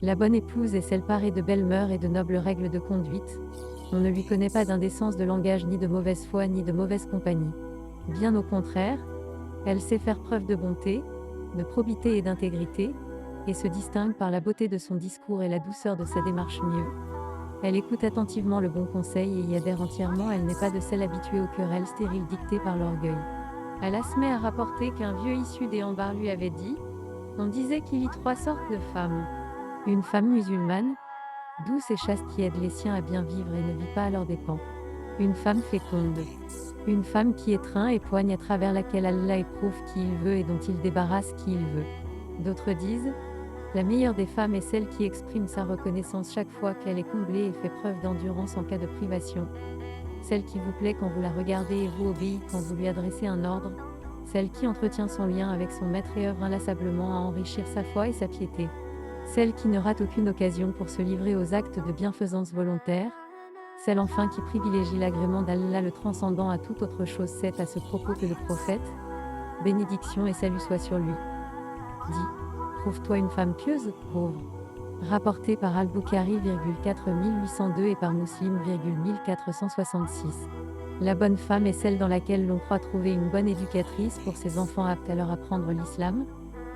La bonne épouse est celle parée de belles mœurs et de nobles règles de conduite. On ne lui connaît pas d'indécence de langage, ni de mauvaise foi, ni de mauvaise compagnie. Bien au contraire, elle sait faire preuve de bonté, de probité et d'intégrité, et se distingue par la beauté de son discours et la douceur de sa démarche. Mieux, elle écoute attentivement le bon conseil et y adhère entièrement. Elle n'est pas de celle habituée aux querelles stériles dictées par l'orgueil. Al-Asmeh a rapporté qu'un vieux issu des Ambar lui avait dit: on disait qu'il y a 3 sortes de femmes. Une femme musulmane, douce et chaste, qui aide les siens à bien vivre et ne vit pas à leurs dépens. Une femme féconde. Une femme qui étreint et poigne, à travers laquelle Allah éprouve qui il veut et dont il débarrasse qui il veut. D'autres disent: la meilleure des femmes est celle qui exprime sa reconnaissance chaque fois qu'elle est comblée et fait preuve d'endurance en cas de privation. Celle qui vous plaît quand vous la regardez et vous obéit quand vous lui adressez un ordre. Celle qui entretient son lien avec son maître et œuvre inlassablement à enrichir sa foi et sa piété. Celle qui ne rate aucune occasion pour se livrer aux actes de bienfaisance volontaire. Celle enfin qui privilégie l'agrément d'Allah le transcendant à toute autre chose. C'est à ce propos que le prophète, bénédiction et salut soit sur lui, dit: trouve-toi une femme pieuse, pauvre. Rapporté par Al-Bukhari, 4802 et par Muslim, 1466. La bonne femme est celle dans laquelle l'on croit trouver une bonne éducatrice pour ses enfants, apte à leur apprendre l'islam,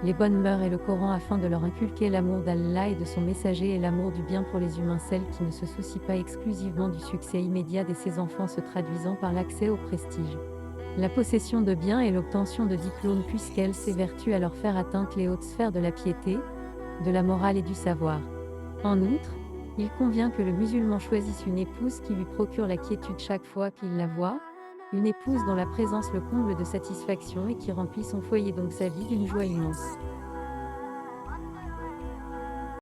les bonnes mœurs et le Coran, afin de leur inculquer l'amour d'Allah et de son messager et l'amour du bien pour les humains. Celle qui ne se soucie pas exclusivement du succès immédiat de ses enfants, se traduisant par l'accès au prestige, la possession de biens et l'obtention de diplômes, puisqu'elle s'évertue à leur faire atteindre les hautes sphères de la piété, de la morale et du savoir. En outre, il convient que le musulman choisisse une épouse qui lui procure la quiétude chaque fois qu'il la voit, une épouse dont la présence le comble de satisfaction et qui remplit son foyer, donc sa vie, d'une joie immense.